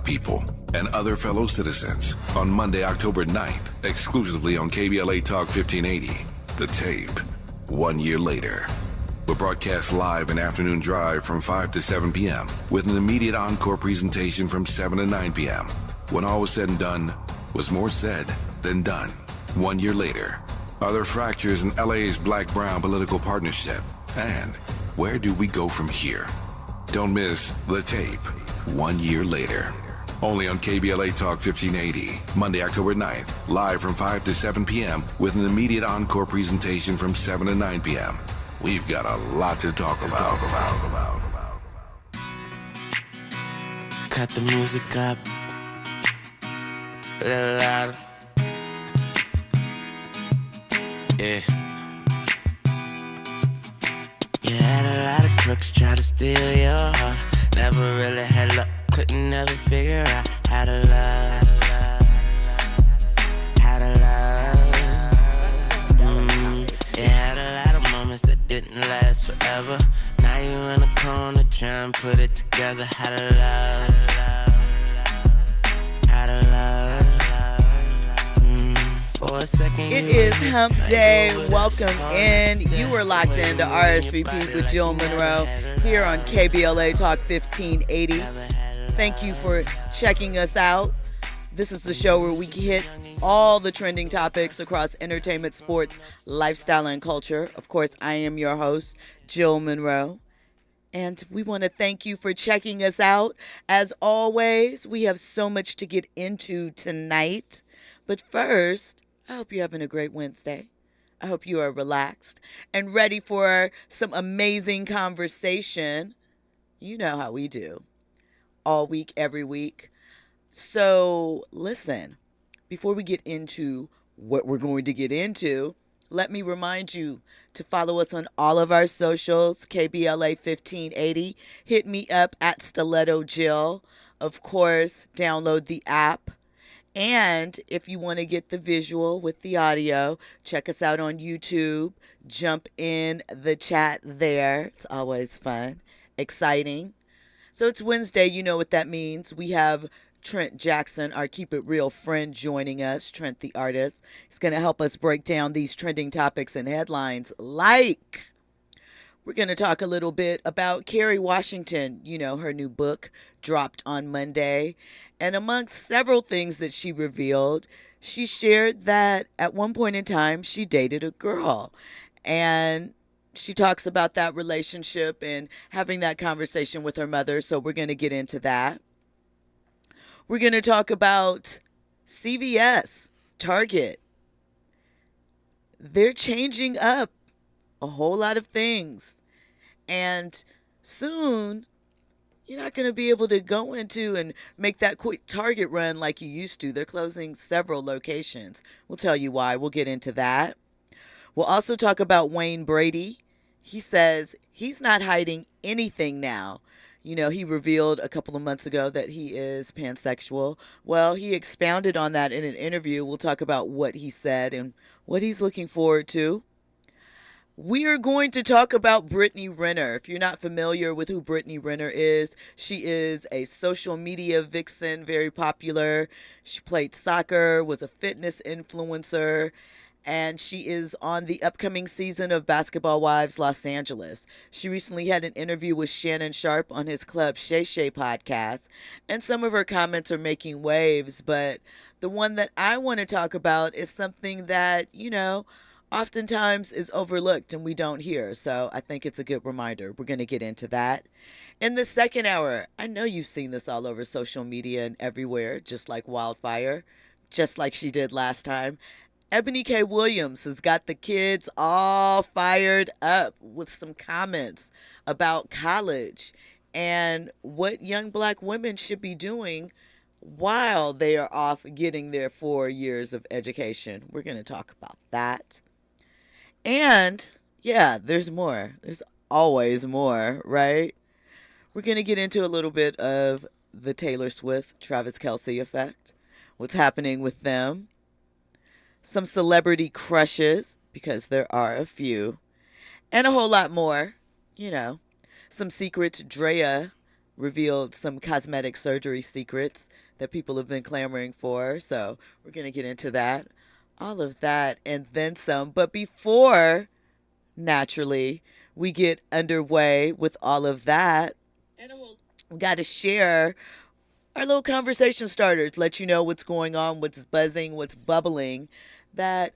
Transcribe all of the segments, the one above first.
people and other fellow citizens on Monday, October 9th, exclusively on KBLA Talk 1580. The Tape, 1 year later. We're broadcast live in afternoon drive from 5 to 7 p.m. with an immediate encore presentation from 7 to 9 p.m. When all was said and done, was more said than done. 1 year later, are there fractures in LA's black-brown political partnership? And where do we go from here? Don't miss The Tape, 1 year later. Only on KBLA Talk 1580, Monday, October 9th, live from 5 to 7 p.m. with an immediate encore presentation from 7 to 9 p.m. We've got a lot to talk about. Cut the music up. A little louder. Yeah. You had a lot of crooks try to steal your heart. Never really had luck, couldn't never figure out how to love. How to love. You had a lot of moments that didn't last forever. Now you in a corner trying to put it together. How to love. How to love. For a second, it is Hump Day. Welcome in. You are locked into RSVP with Jill Munroe here on KBLA Talk 1580. Thank you for checking us out. This is the show where we hit all the trending topics across entertainment, sports, lifestyle, and culture. Of course, I am your host, Jill Munroe. And we want to thank you for checking us out. As always, we have so much to get into tonight. But first, I hope you're having a great Wednesday. I hope you are relaxed and ready for some amazing conversation. You know how we do. All week, every week. So listen, before we get into what we're going to get into, let me remind you to follow us on all of our socials, KBLA 1580. Hit me up at Stiletto Jill. Of course, download the app. And if you want to get the visual with the audio, check us out on YouTube. Jump in the chat there. It's always fun, exciting. So it's Wednesday. You know what that means. We have Trent Jackson, our Keep It Real friend, joining us. Trent, the artist. He's going to help us break down these trending topics and headlines like... We're going to talk a little bit about Kerry Washington. You know, her new book dropped on Monday. And amongst several things that she revealed, she shared that at one point in time, she dated a girl. And she talks about that relationship and having that conversation with her mother. So we're going to get into that. We're going to talk about CVS, Target. They're changing up a whole lot of things. And soon, you're not going to be able to go into and make that quick Target run like you used to. They're closing several locations. We'll tell you why. We'll get into that. We'll also talk about Wayne Brady. He says he's not hiding anything now. You know, he revealed a couple of months ago that he is pansexual. Well, he expounded on that in an interview. We'll talk about what he said and what he's looking forward to. We are going to talk about Brittany Renner. If you're not familiar with who Brittany Renner is, she is a social media vixen, very popular. She played soccer, was a fitness influencer, and she is on the upcoming season of Basketball Wives Los Angeles. She recently had an interview with Shannon Sharp on his Club Shay Shay podcast, and some of her comments are making waves, but the one that I want to talk about is something that, you know, oftentimes is overlooked and we don't hear. So I think it's a good reminder. We're going to get into that. In the second hour, I know you've seen this all over social media and everywhere, just like wildfire, just like she did last time. Ebony K. Williams has got the kids all fired up with some comments about college and what young black women should be doing while they are off getting their 4 years of education. We're going to talk about that. And yeah, there's more. There's always more, right? We're going to get into a little bit of the Taylor Swift, Travis Kelce effect, what's happening with them, some celebrity crushes, because there are a few, and a whole lot more, you know, some secrets Drea revealed some cosmetic surgery secrets that people have been clamoring for. So we're going to get into that. All of that and then some. But before, naturally, we get underway with all of that, we got to share our little conversation starters, let you know what's going on, what's buzzing, what's bubbling, that,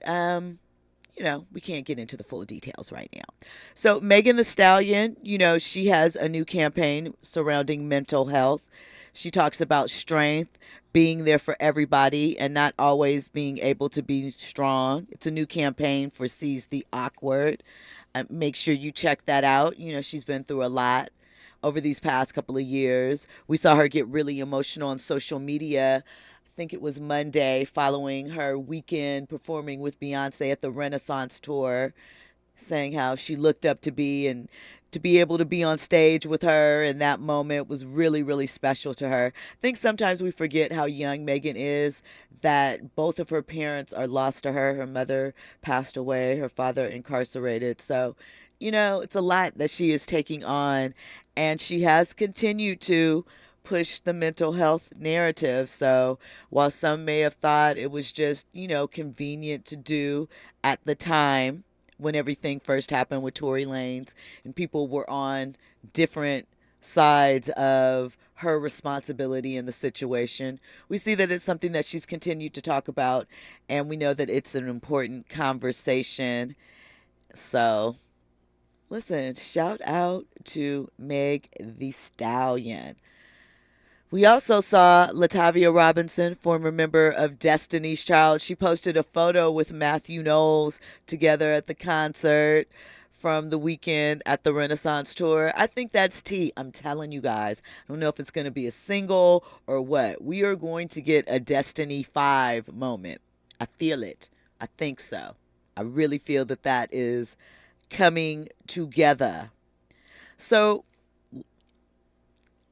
we can't get into the full details right now. So Megan Thee Stallion, she has a new campaign surrounding mental health. She talks about strength, being there for everybody, and not always being able to be strong. It's a new campaign for Seize the Awkward. Make sure you check that out. She's been through a lot over these past couple of years. We saw her get really emotional on social media. I think it was Monday, following her weekend performing with Beyonce at the Renaissance tour, saying how she looked up to be, and to be able to be on stage with her in that moment was really, really special to her. I think sometimes we forget how young Megan is, that both of her parents are lost to her. Her mother passed away, her father incarcerated. So, it's a lot that she is taking on, and she has continued to push the mental health narrative. So while some may have thought it was just, convenient to do at the time when everything first happened with Tory Lanez, and people were on different sides of her responsibility in the situation, we see that it's something that she's continued to talk about, and we know that it's an important conversation. So listen, shout out to Meg Thee Stallion. We also saw Latavia Robinson, former member of Destiny's Child. She posted a photo with Matthew Knowles together at the concert from the weekend at the Renaissance tour. I think that's tea. I'm telling you guys. I don't know if it's going to be a single or what. We are going to get a Destiny 5 moment. I feel it. I think so. I really feel that is coming together. So,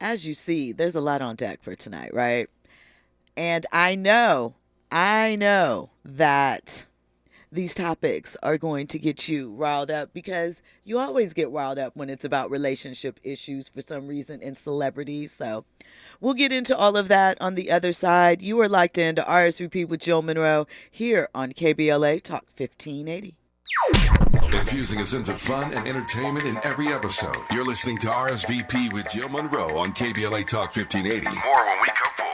as you see, there's a lot on deck for tonight, right? And I know that these topics are going to get you riled up, because you always get riled up when it's about relationship issues for some reason in celebrities. So we'll get into all of that on the other side. You are locked into RSVP with Jill Munroe here on KBLA Talk 1580. Infusing a sense of fun and entertainment in every episode. You're listening to RSVP with Jill Munroe on KBLA Talk 1580. More when we come forward.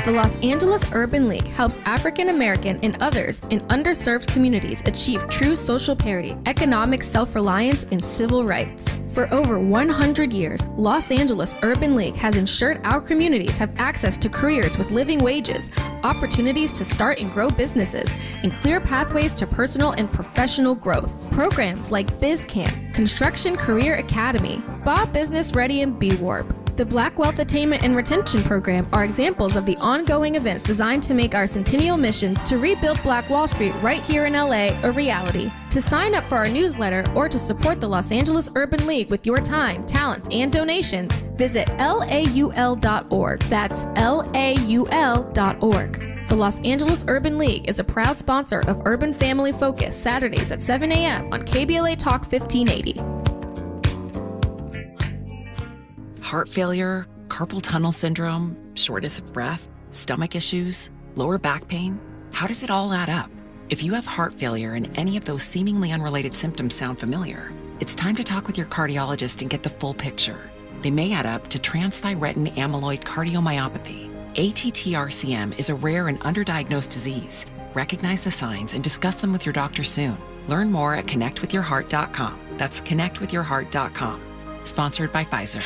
The Los Angeles Urban League helps African American and others in underserved communities achieve true social parity, economic self-reliance, and civil rights. For over 100 years, Los Angeles Urban League has ensured our communities have access to careers with living wages, opportunities to start and grow businesses, and clear pathways to personal and professional growth. Programs like BizCamp, Construction Career Academy, Bob Business Ready, and B-Warp. The Black Wealth Attainment and Retention Program are examples of the ongoing events designed to make our centennial mission to rebuild Black Wall Street right here in LA a reality. To sign up for our newsletter or to support the Los Angeles Urban League with your time, talent, and donations, visit laul.org. That's laul.org. The Los Angeles Urban League is a proud sponsor of Urban Family Focus, Saturdays at 7 a.m. on KBLA Talk 1580. Heart failure, carpal tunnel syndrome, shortness of breath, stomach issues, lower back pain. How does it all add up? If you have heart failure and any of those seemingly unrelated symptoms sound familiar, it's time to talk with your cardiologist and get the full picture. They may add up to transthyretin amyloid cardiomyopathy. ATTR-CM is a rare and underdiagnosed disease. Recognize the signs and discuss them with your doctor soon. Learn more at connectwithyourheart.com. That's connectwithyourheart.com. Sponsored by Pfizer.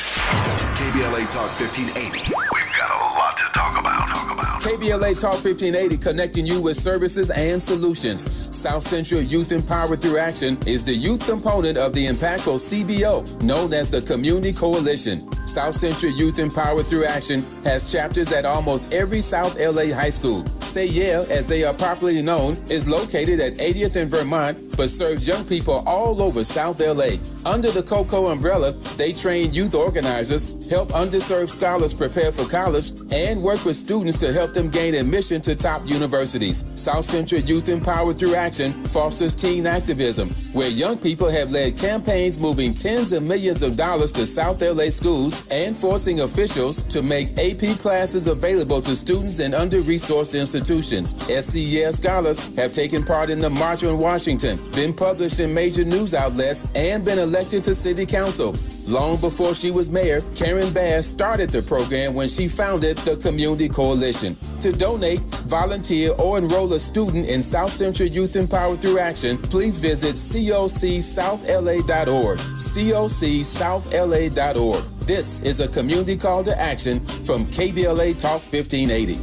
KBLA Talk 1580. We've got a lot to talk about. KBLA Talk 1580, connecting you with services and solutions. South Central Youth Empowered Through Action is the youth component of the impactful CBO, known as the Community Coalition. South Central Youth Empowered Through Action has chapters at almost every South LA high school. Say Yeah, as they are popularly known, is located at 80th and Vermont, but serves young people all over South LA. Under the COCO umbrella, they train youth organizers, help underserved scholars prepare for college, and work with students to help them gain admission to top universities. South Central Youth Empowered Through Action fosters teen activism, where young people have led campaigns moving tens of millions of dollars to South LA schools and forcing officials to make AP classes available to students in under-resourced institutions. SCES scholars have taken part in the March on Washington, been published in major news outlets, and been elected to city council. Long before she was mayor, Karen Bass started the program when she founded the Community Coalition. To donate, volunteer, or enroll a student in South Central Youth Empowered Through Action, please visit cocsouthla.org. cocsouthla.org. This is a community call to action from KBLA Talk 1580.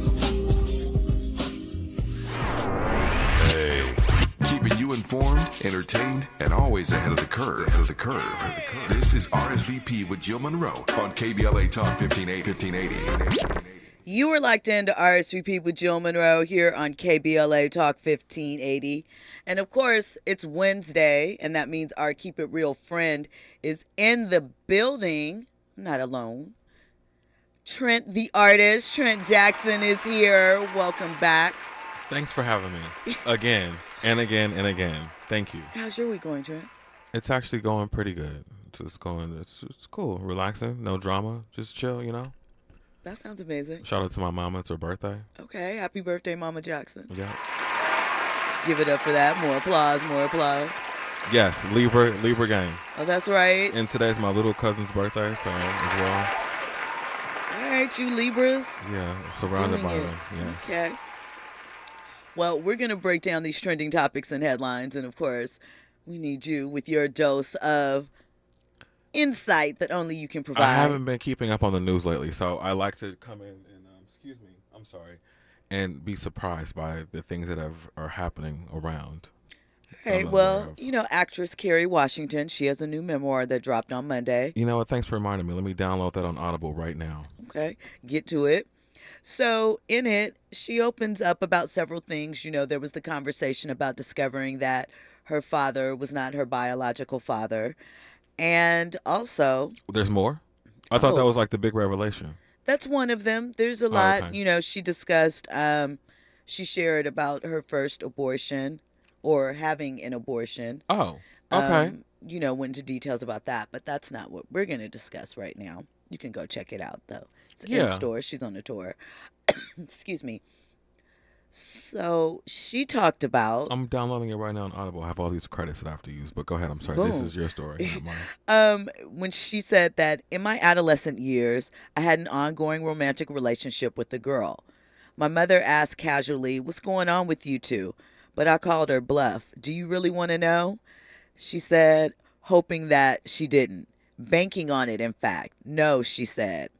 Keeping you informed, entertained, and always ahead of the curve. This is RSVP with Jill Munroe on KBLA Talk 1580. You are locked into RSVP with Jill Munroe here on KBLA Talk 1580. And of course, it's Wednesday, and that means our Keep It Real friend is in the building. Not alone. Trent, the artist, Trent Jackson is here. Welcome back. Thanks for having me again and again and again. Thank you. How's your week going, Trent? It's actually going pretty good. It's cool, relaxing, no drama, just chill, you know. That sounds amazing. Shout out to my mama. It's her birthday. Okay, happy birthday, Mama Jackson. Yeah. Give it up for that. More applause, more applause. Yes, Libra gang. Oh, that's right. And today's my little cousin's birthday, so as well. All right, you Libras. Yeah, surrounded by Doing it. them. Yes. Okay. Well, we're going to break down these trending topics and headlines. And, of course, we need you with your dose of insight that only you can provide. I haven't been keeping up on the news lately, so I like to come in and, and be surprised by the things that are happening around. Okay, well, you know, actress Kerry Washington, she has a new memoir that dropped on Monday. You know what? Thanks for reminding me. Let me download that on Audible right now. Okay, get to it. So in it, she opens up about several things. You know, there was the conversation about discovering that her father was not her biological father. And also... There's more? I thought that was like the big revelation. That's one of them. There's a lot. Okay. You know, she discussed, she shared about her first abortion or having an abortion. Oh, okay. You know, went into details about that, but that's not what we're going to discuss right now. You can go check it out, though. It's in store. She's on a tour. Excuse me. So she talked about... I'm downloading it right now on Audible. I have all these credits that I have to use, but go ahead. I'm sorry. This is your story, not mine. When she said that in my adolescent years, I had an ongoing romantic relationship with a girl. My mother asked casually, "What's going on with you two?" But I called her bluff. "Do you really want to know?" She said, hoping that she didn't. Banking on it, in fact. "No," she said.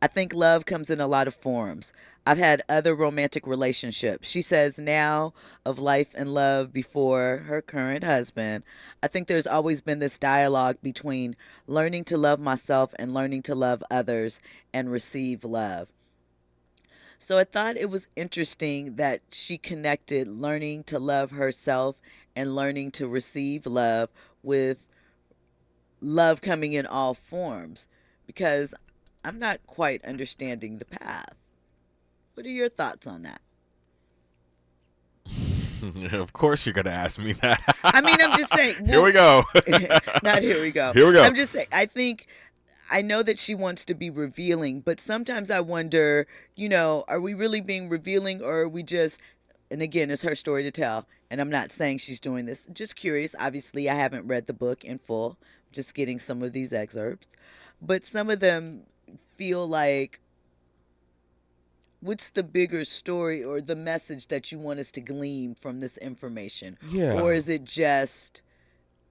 "I think love comes in a lot of forms. I've had other romantic relationships." She says now of life and love before her current husband. "I think there's always been this dialogue between learning to love myself and learning to love others and receive love." So I thought it was interesting that she connected learning to love herself and learning to receive love with love coming in all forms, because I'm not quite understanding the path. What are your thoughts on that? Of course you're going to ask me that. I mean, I'm just saying. Here we go. Not here we go. Here we go. I'm just saying, I know that she wants to be revealing, but sometimes I wonder, you know, are we really being revealing, or are we just, and again, it's her story to tell, and I'm not saying she's doing this. Just curious. Obviously, I haven't read the book in full, just getting some of these excerpts, but some of them feel like, what's the bigger story or the message that you want us to glean from this information? Yeah. Or is it just,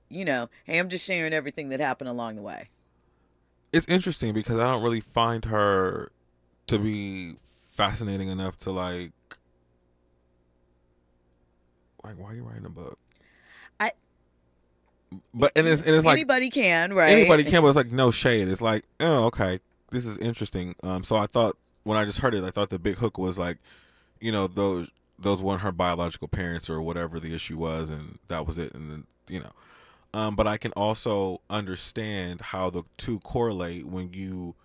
you know, hey, I'm just sharing everything that happened along the way? It's interesting because I don't really find her to be fascinating enough to like why are you writing a book? But it's like anybody can, right? Anybody can, but it's like no shade. It's like, oh, okay. this is interesting. So I thought when I just heard it, I thought the big hook was like, those weren't her biological parents or whatever the issue was, and that was it. And then, but I can also understand how the two correlate when you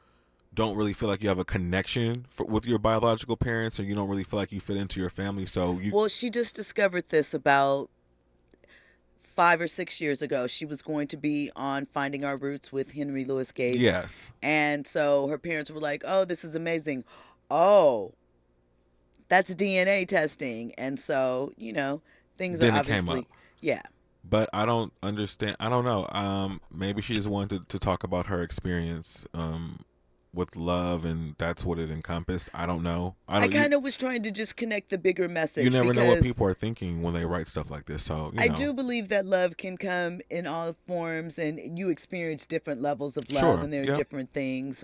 don't really feel like you have a connection with your biological parents, or you don't really feel like you fit into your family. So Well, she just discovered this about 5 or 6 years ago. She was going to be on Finding Our Roots with Henry Louis Gates. Yes. And so her parents were like, "Oh, this is amazing. Oh, that's DNA testing." And so, things Then are it came obviously, up. yeah. But I don't understand. I don't know. Maybe she just wanted to talk about her experience with love, and that's what it encompassed. I don't know. I kind of was trying to just connect the bigger message. You never know what because people are thinking when they write stuff like this. So I do believe that love can come in all forms, and you experience different levels of love, Sure, and there are yep. different things.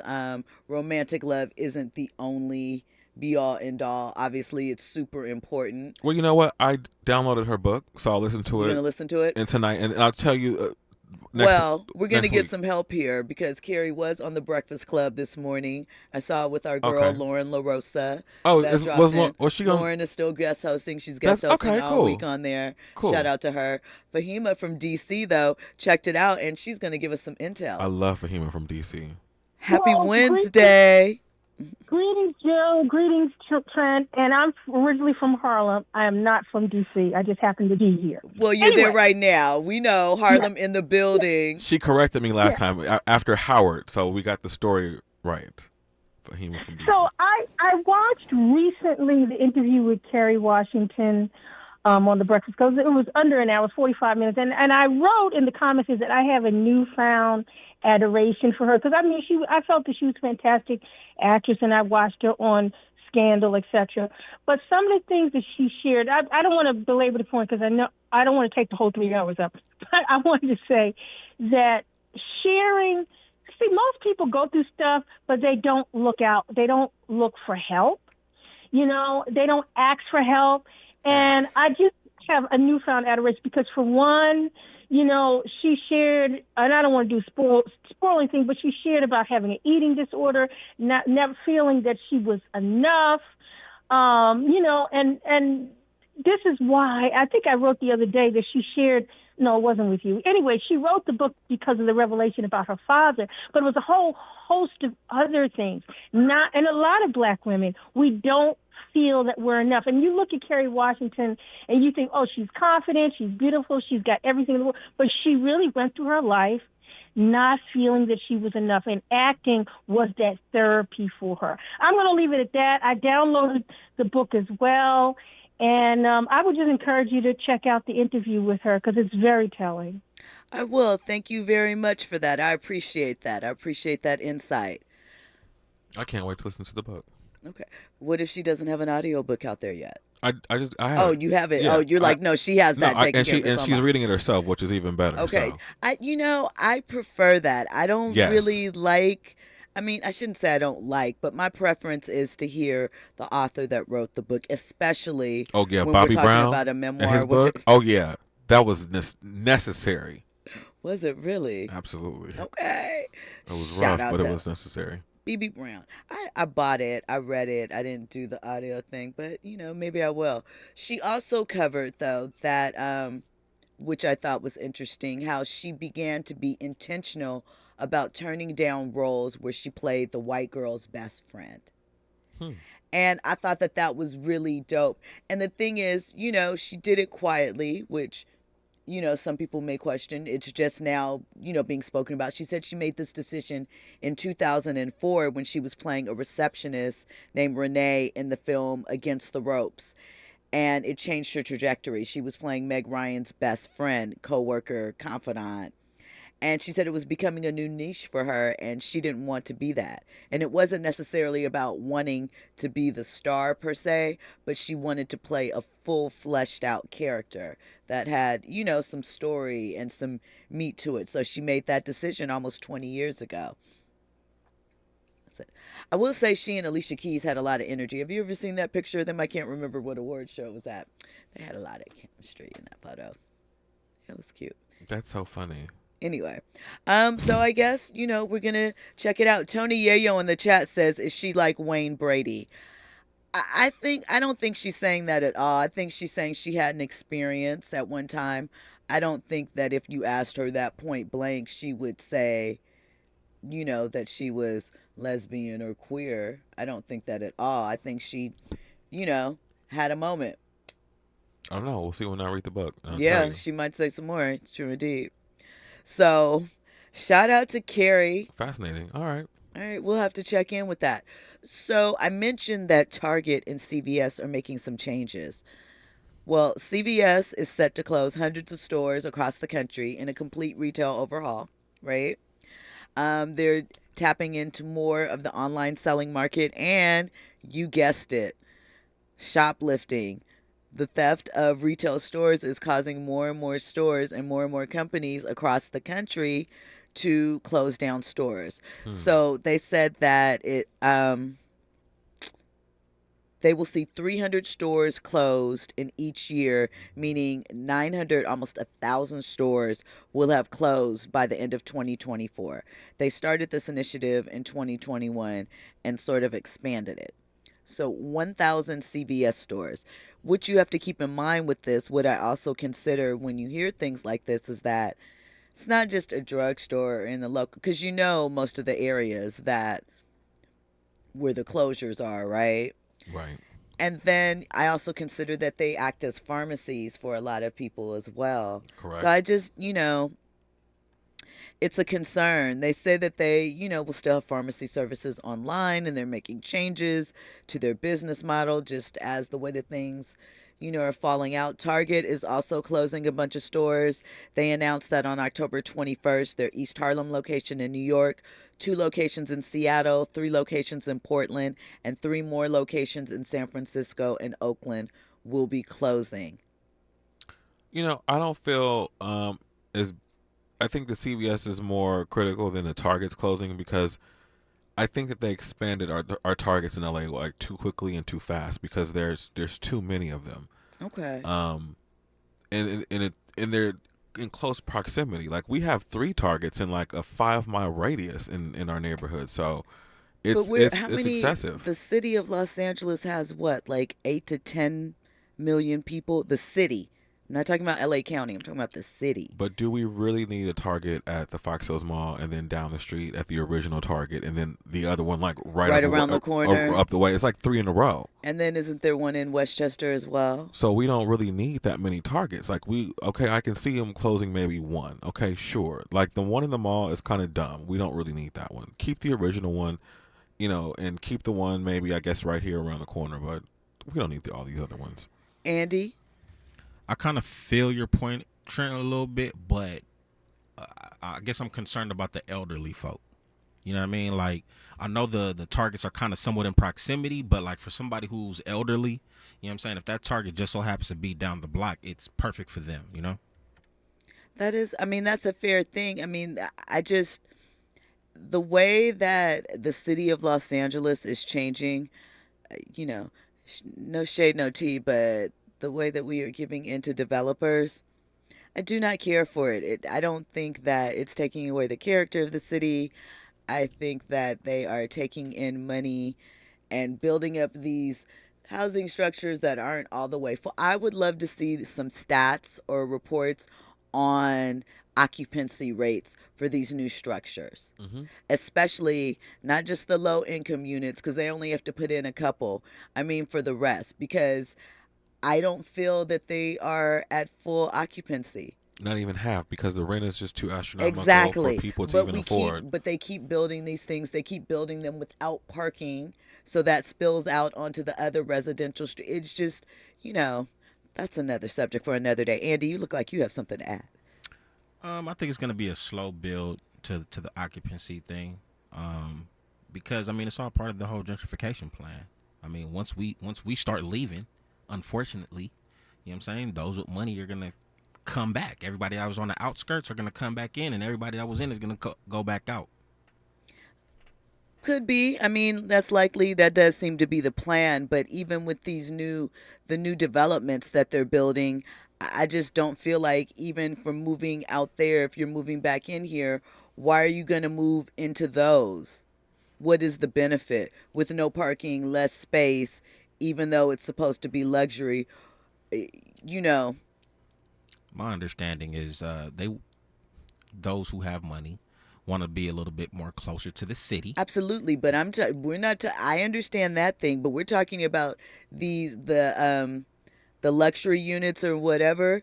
Romantic love isn't the only be all end all. Obviously, it's super important. Well, you know what? I downloaded her book, so I'll listen to You're it. gonna listen to it? And tonight, and I'll tell you. We're going to next get week. some help here because Carrie was on the Breakfast Club this morning. I saw it with our girl, Okay. Lauren LaRosa. Oh, That dropped was in. she on? Lauren is still guest hosting. She's guest hosting okay, all cool. week on there. Cool. Shout out to her. Fahima from D.C., though, checked it out, and she's going to give us some intel. I love Fahima from DC. Happy Well, Wednesday. Greetings, Jill. Greetings, Trent. And I'm originally from Harlem. I am not from D.C. I just happen to be here. Well, you're Anyway. there right now. We know Harlem in the building. She corrected me last time after Howard, so we got the story right. Fahima from DC. So I watched recently the interview with Kerry Washington on the Breakfast Club. It was under an hour, 45 minutes. And I wrote in the comments that I have a newfound adoration for her because, I felt that she was a fantastic actress, and I watched her on Scandal, etc. But some of the things that she shared, I don't want to belabor the point because I know I don't want to take the whole 3 hours up. But I wanted to say that sharing, most people go through stuff, but they don't look out. They don't look for help. They don't ask for help. And I just have a newfound adoration because, for one, she shared, and I don't want to do spoiling thing, but she shared about having an eating disorder, never feeling that she was enough, and this is why I think I wrote the other day that she shared. No, it wasn't with you. Anyway, she wrote the book because of the revelation about her father, but it was a whole host of other things. And a lot of Black women, we don't feel that we're enough. And you look at Kerry Washington and you think, oh, she's confident, she's beautiful, she's got everything in the world. But she really went through her life not feeling that she was enough, and acting was that therapy for her. I'm going to leave it at that. I downloaded the book as well. And I would just encourage you to check out the interview with her because it's very telling. I will. Thank you very much for that. I appreciate that. I appreciate that insight. I can't wait to listen to the book. Okay. What if she doesn't have an audiobook out there yet? I have Oh, it. you have it. Yeah, Oh, you're like, no, she has that taken care of. and she's reading it herself, which is even better. Okay. So. I prefer that. I don't Yes. really like, I shouldn't say I don't like, but my preference is to hear the author that wrote the book, especially Oh yeah, when Bobby we're talking Brown about a and memoir. his book. Oh yeah, that was necessary. Was it really? Absolutely. Okay. It was Shout rough, out but it to was necessary. BB Brown. I bought it. I read it. I didn't do the audio thing, but maybe I will. She also covered though that which I thought was interesting, how she began to be intentional about turning down roles where she played the white girl's best friend. And I thought that was really dope. And the thing is, she did it quietly, which some people may question. It's just now, being spoken about. She said she made this decision in 2004 when she was playing a receptionist named Renee in the film Against the Ropes. And it changed her trajectory. She was playing Meg Ryan's best friend, coworker, confidant. And she said it was becoming a new niche for her, and she didn't want to be that. And it wasn't necessarily about wanting to be the star per se, but she wanted to play a full fleshed out character that had, some story and some meat to it. So she made that decision almost 20 years ago. I will say she and Alicia Keys had a lot of energy. Have you ever seen that picture of them? I can't remember what award show it was at. They had a lot of chemistry in that photo. It was cute. That's so funny. Anyway, so I guess, we're gonna check it out. Tony Yayo in the chat says, is she like Wayne Brady? I don't think she's saying that at all. I think she's saying she had an experience at one time. I don't think that if you asked her that point blank, she would say, that she was lesbian or queer. I don't think that at all. I think she, had a moment. I don't know. We'll see when I read the book. Yeah, she might say some more. True indeed. So, shout out to Carrie. Fascinating. All right. All right, we'll have to check in with that. So, I mentioned that Target and CVS are making some changes. Well, CVS is set to close hundreds of stores across the country in a complete retail overhaul, right? They're tapping into more of the online selling market, and you guessed it, shoplifting. The theft of retail stores is causing more and more stores and more companies across the country to close down stores. So they said that they will see 300 stores closed in each year, meaning 900, almost 1,000 stores will have closed by the end of 2024. They started this initiative in 2021 and sort of expanded it. So 1,000 CVS stores. What you have to keep in mind with this, what I also consider when you hear things like this, is that it's not just a drugstore in the local, because most of the areas that where the closures are, right? Right. And then I also consider that they act as pharmacies for a lot of people as well. Correct. So I just, it's a concern. They say that they, will still have pharmacy services online, and they're making changes to their business model just as the way that things, are falling out. Target is also closing a bunch of stores. They announced that on October 21st, their East Harlem location in New York, 2 locations in Seattle, 3 locations in Portland, and 3 more locations in San Francisco and Oakland will be closing. I don't feel as I think the CVS is more critical than the Target's closing, because I think that they expanded our Targets in LA like too quickly and too fast, because there's too many of them. Okay. And they're in close proximity. Like, we have 3 Targets in like a 5-mile radius in our neighborhood. So it's excessive. The city of Los Angeles has what, like 8 to 10 million people? The city. I'm not talking about LA County. I'm talking about the city. But do we really need a Target at the Fox Hills Mall, and then down the street at the original Target, and then the other one like right around the corner, up the way? It's like 3 in a row. And then isn't there one in Westchester as well? So we don't really need that many Targets. Like, I can see them closing maybe one. Okay, sure. Like, the one in the mall is kind of dumb. We don't really need that one. Keep the original one, and keep the one maybe, I guess, right here around the corner. But we don't need all these other ones. Andy? I kind of feel your point, Trent, a little bit, but I guess I'm concerned about the elderly folk. You know what I mean? Like, I know the Targets are kind of somewhat in proximity, but like for somebody who's elderly, you know what I'm saying? If that Target just so happens to be down the block, it's perfect for them, That's a fair thing. The way that the city of Los Angeles is changing, no shade, no tea, but the way that we are giving into developers, I do not care for it. I don't think that it's taking away the character of the city. I think that they are taking in money and building up these housing structures that aren't all the way full. I would love to see some stats or reports on occupancy rates for these new structures, especially not just the low income units, because they only have to put in a couple. For the rest, because I don't feel that they are at full occupancy. Not even half, because the rent is just too astronomical for people to even afford. But they keep building these things. They keep building them without parking, so that spills out onto the other residential street. It's just, that's another subject for another day. Andy, you look like you have something to add. I think it's going to be a slow build to the occupancy thing, because it's all part of the whole gentrification plan. Once we start leaving, unfortunately, those with money are going to come back. Everybody that was on the outskirts are going to come back in, and everybody that was in is going to go back out. Could be. That's likely. That does seem to be the plan. But even with the new developments that they're building, I just don't feel like even for moving out there, if you're moving back in here, why are you going to move into those? What is the benefit with no parking, less space, even though it's supposed to be luxury? You know. My understanding is those who have money want to be a little bit more closer to the city. Absolutely, but we're not. I understand that thing, but we're talking about the luxury units or whatever.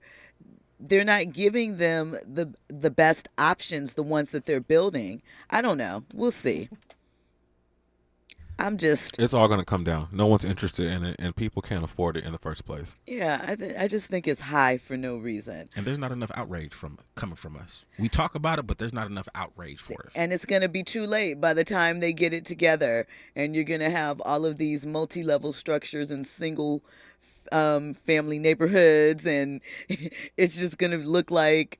They're not giving them the best options, the ones that they're building. I don't know. We'll see. It's all going to come down. No one's interested in it, and people can't afford it in the first place. Yeah, I just think it's high for no reason. And there's not enough outrage coming from us. We talk about it, but there's not enough outrage for it. And it's going to be too late by the time they get it together, and you're going to have all of these multi-level structures and single family neighborhoods, and it's just going to look like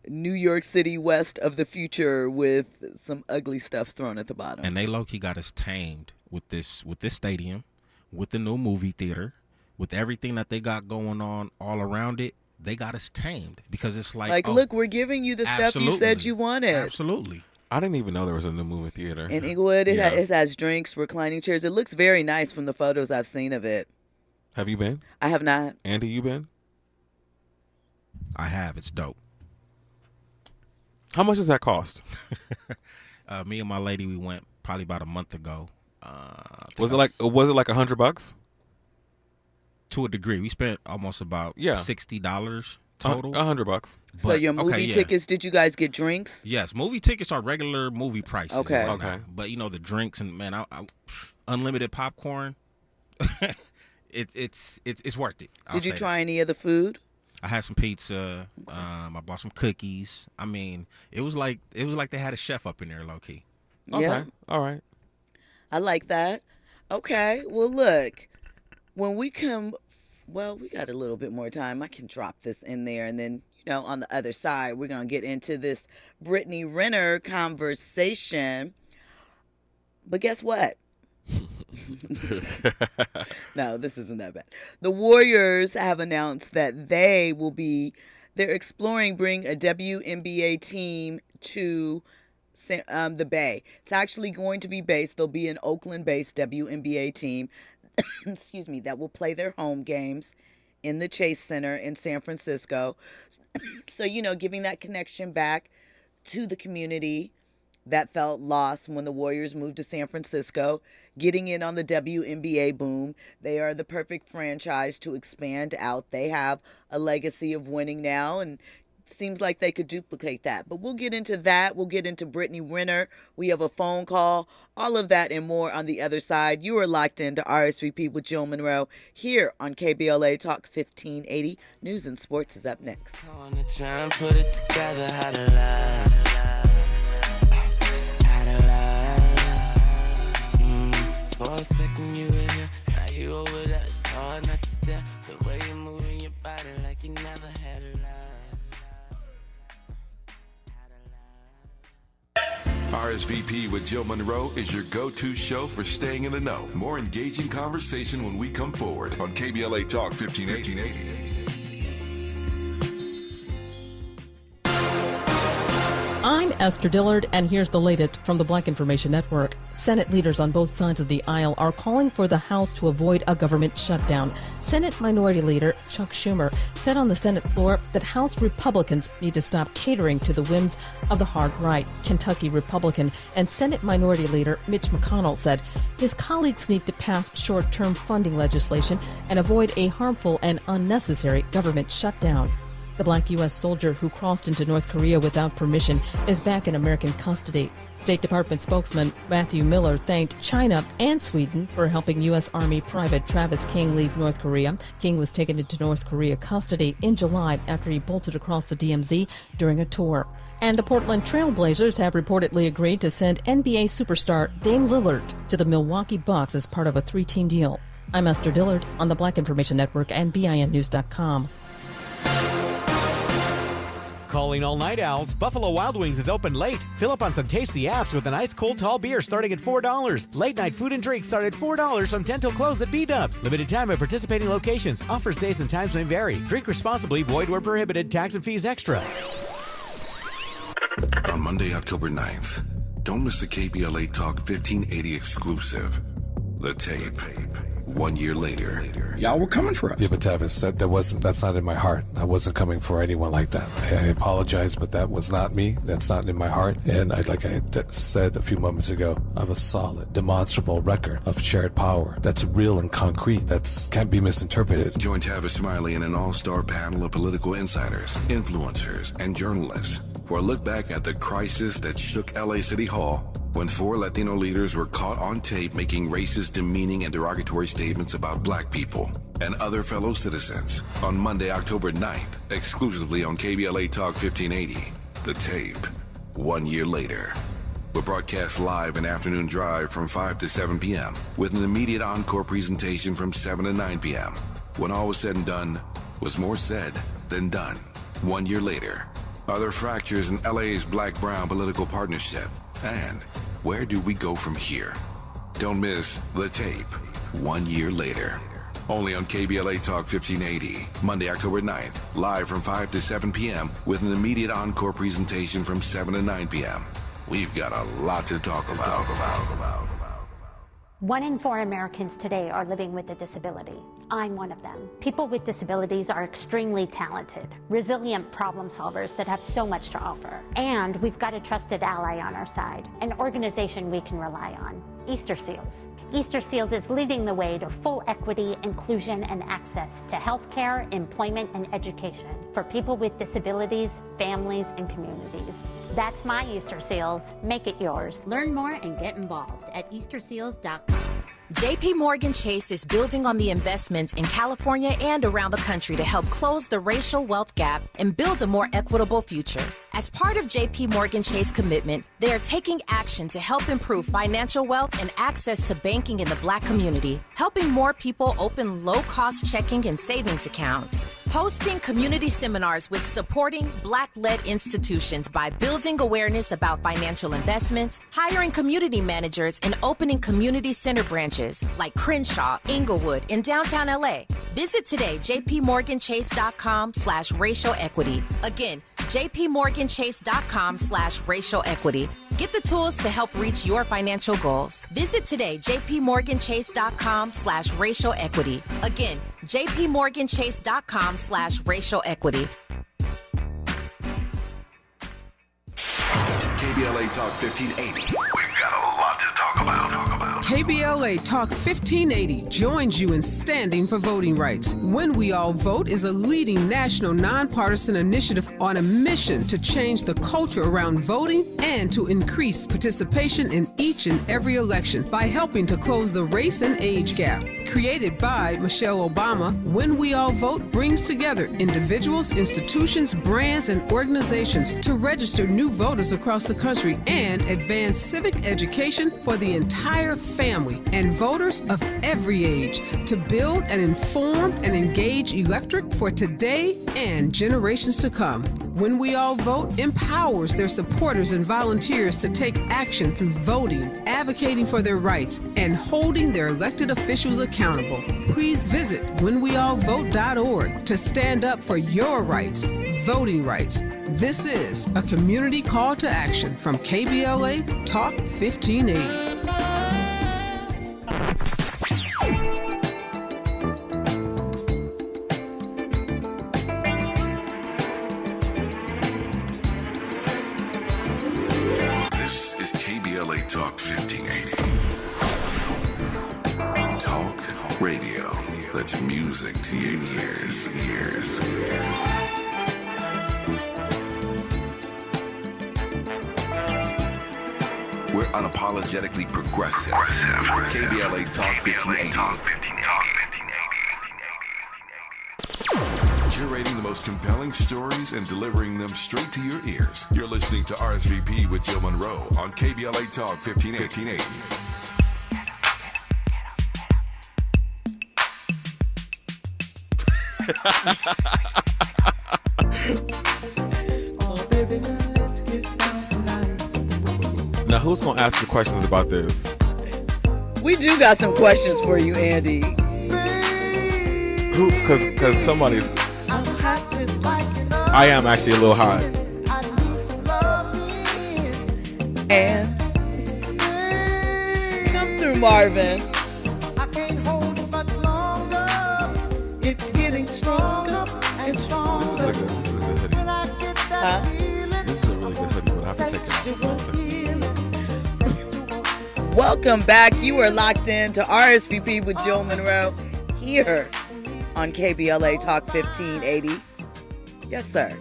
New York City west of the future with some ugly stuff thrown at the bottom. And they low-key got us tamed with this stadium, with the new movie theater, with everything that they got going on all around it. They got us tamed because it's like look, we're giving you the stuff you said you wanted. Absolutely. I didn't even know there was a new movie theater. In Inglewood, it has drinks, reclining chairs. It looks very nice from the photos I've seen of it. Have you been? I have not. Andy, you been? I have. It's dope. How much does that cost? Me and my lady, we went probably about a month ago. Was it like $100? To a degree, we spent almost about $60 total. $100. So your movie tickets? Did you guys get drinks? Yes, movie tickets are regular movie prices. Okay. Right now. But the drinks and I unlimited popcorn. It's worth it. Did you try any of the food? I had some pizza. I bought some cookies. I mean, it was like they had a chef up in there, low key. Okay. Yeah. All right. I like that. Okay. Well, look, when we come, we got a little bit more time. I can drop this in there, and then on the other side, we're gonna get into this Brittany Renner conversation. But guess what? No, this isn't that bad. The Warriors have announced that they're exploring bringing a WNBA team to the Bay. It's actually going to be they'll be an Oakland-based WNBA team, excuse me, that will play their home games in the Chase Center in San Francisco. So, giving that connection back to the community that felt lost when the Warriors moved to San Francisco, getting in on the WNBA boom. They are the perfect franchise to expand out. They have a legacy of winning now, and it seems like they could duplicate that. But we'll get into that. We'll get into Brittany Renner. We have a phone call. All of that and more on the other side. You are locked into RSVP with Jill Munroe here on KBLA Talk 1580. News and sports is up next. I wanna try and put it together, how to love. For a second you were here, now you over there. It's hard not to stare. The way you're moving your body like you never had a love. RSVP with Jill Munroe is your go-to show for staying in the know. More engaging conversation when we come forward on KBLA Talk 1580. I'm Esther Dillard, and here's the latest from the Black Information Network. Senate leaders on both sides of the aisle are calling for the House to avoid a government shutdown. Senate Minority Leader Chuck Schumer said on the Senate floor that House Republicans need to stop catering to the whims of the hard right. Kentucky Republican and Senate Minority Leader Mitch McConnell said his colleagues need to pass short-term funding legislation and avoid a harmful and unnecessary government shutdown. The black U.S. soldier who crossed into North Korea without permission is back in American custody. State Department spokesman Matthew Miller thanked China and Sweden for helping U.S. Army Private Travis King leave North Korea. King was taken into North Korea custody in July after he bolted across the DMZ during a tour. And the Portland Trail Blazers have reportedly agreed to send NBA superstar Dame Lillard to the Milwaukee Bucks as part of a 3-team deal. I'm Esther Dillard on the Black Information Network and BINnews.com. Calling all night owls, Buffalo Wild Wings is open late. Fill up on some tasty apps with an ice cold tall beer starting at $4. Late night food and drinks start at $4 from 10 till close at B-Dubs. Limited time at participating locations. Offers, days, and times may vary. Drink responsibly. Void where prohibited. Tax and fees extra. On Monday, October 9th, don't miss the KBLA Talk 1580 exclusive. The tape. 1 year later. Y'all were coming for us. Yeah, but Tavis, that's not in my heart. I wasn't coming for anyone like that. I apologize, but that was not me. That's not in my heart. And like I said a few moments ago, I have a solid, demonstrable record of shared power that's real and concrete. That can't be misinterpreted. Join Tavis Smiley and an all-star panel of political insiders, influencers, and journalists for a look back at the crisis that shook LA City Hall when 4 Latino leaders were caught on tape making racist, demeaning, and derogatory statements about black people and other fellow citizens. On Monday, October 9th, exclusively on KBLA Talk 1580, The Tape. 1 year later. We're broadcast live in afternoon drive from 5 to 7 p.m. with an immediate encore presentation from 7 to 9 p.m. When all was said and done, was more said than done. 1 year later. Are there fractures in LA's black-brown political partnership? And where do we go from here? Don't miss The Tape. 1 year later. Only on KBLA Talk 1580. Monday, October 9th. Live from 5 to 7 p.m. with an immediate encore presentation from 7 to 9 p.m. We've got a lot to talk about. 1 in 4 Americans today are living with a disability. I'm one of them. People with disabilities are extremely talented, resilient problem solvers that have so much to offer. And we've got a trusted ally on our side, an organization we can rely on, Easter Seals. Easter Seals is leading the way to full equity, inclusion, and access to healthcare, employment, and education for people with disabilities, families, and communities. That's my Easter Seals. Make it yours. Learn more and get involved at easterseals.com. JP Morgan Chase is building on the investments in California and around the country to help close the racial wealth gap and build a more equitable future. As part of JP Morgan Chase commitment, they are taking action to help improve financial wealth and access to banking in the Black community, helping more people open low-cost checking and savings accounts, hosting community seminars with supporting Black-led institutions by building awareness about financial investments, hiring community managers, and opening community center branches like Crenshaw, Inglewood, in downtown LA. Visit today, jpmorganchase.com/racial equity. Again, jpmorganchase.com/racial equity. Get the tools to help reach your financial goals. Visit today, jpmorganchase.com/racial equity. Again, jpmorganchase.com/racial equity. KBLA Talk 1580. We've got a lot to talk about. KBLA Talk 1580 joins you in standing for voting rights. When We All Vote is a leading national nonpartisan initiative on a mission to change the culture around voting and to increase participation in each and every election by helping to close the race and age gap. Created by Michelle Obama, When We All Vote brings together individuals, institutions, brands, and organizations to register new voters across the country and advance civic education for the entire family and voters of every age to build an informed and engaged electorate for today and generations to come. When We All Vote empowers their supporters and volunteers to take action through voting, advocating for their rights, and holding their elected officials accountable. Please visit whenweallvote.org to stand up for your rights, voting rights. This is a community call to action from KBLA Talk 1580. This is KBLA Talk 1580. Talk radio. That's music to your ears. We're unapologetically progressive. KBLA Talk 1580. Curating the most compelling stories and delivering them straight to your ears. You're listening to RSVP with Jill Munroe on KBLA Talk 1580. who's going to ask the questions about this? We do got some questions for you, Andy. Who? Because somebody's... I am actually a little hot. And come through, Marvin. It's getting stronger and stronger. This is a good hoodie. Huh? This is a really good hoodie, but I have to take it off. Welcome back. You are locked in to RSVP with Jill Munroe here on KBLA Talk 1580. Yes, sir.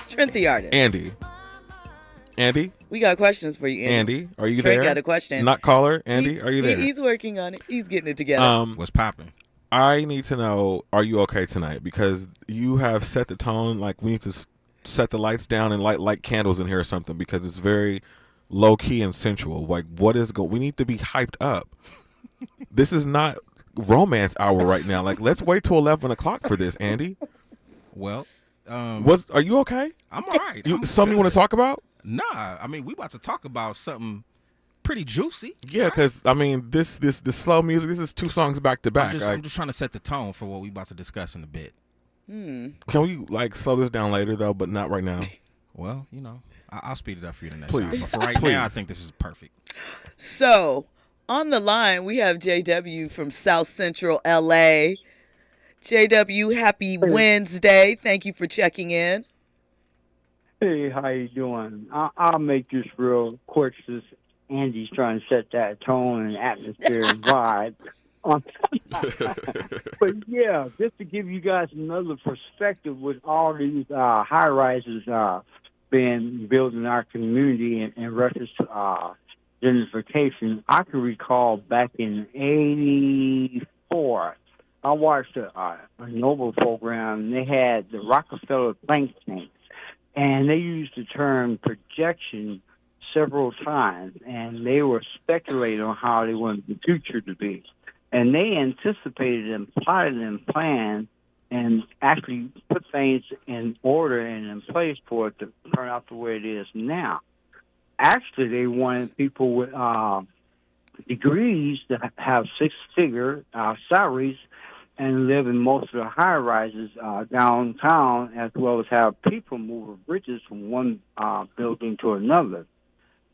Trent the artist. Andy? We got questions for you, Andy. Andy, are you Trent there? Got a question. Not caller. Andy, are you there? He's working on it. He's getting it together. What's popping? I need to know, are you okay tonight? Because you have set the tone. Like, we need to set the lights down and light candles in here or something, because it's very low key and sensual. Like, what is we need to be hyped up. This is not romance hour right now. Like, let's wait till 11 o'clock for this, Andy. Well, are you okay? I'm all right. Something you want to talk about? Nah, I mean, we about to talk about something pretty juicy. Yeah, because I mean, this slow music. This is 2 songs back to back. I'm just trying to set the tone for what we about to discuss in a bit. Can we slow this down later though, but not right now? Well, I'll speed it up for you the next Please. time. But for right now, I think this is perfect. So, on the line, we have JW from South Central LA. JW, happy Wednesday. Thank you for checking in. Hey, how you doing? I'll make this real quick since Andy's trying to set that tone and atmosphere and vibe. But yeah, just to give you guys another perspective with all these high-rises being built in our community in reference to gentrification, I can recall back in '84, I watched a Nobel program. They had the Rockefeller think tank, and they used the term projection several times, and they were speculating on how they wanted the future to be. And they anticipated and plotted and planned and actually put things in order and in place for it to turn out the way it is now. Actually, they wanted people with degrees to have 6-figure salaries and live in most of the high-rises downtown, as well as have people move bridges from one building to another.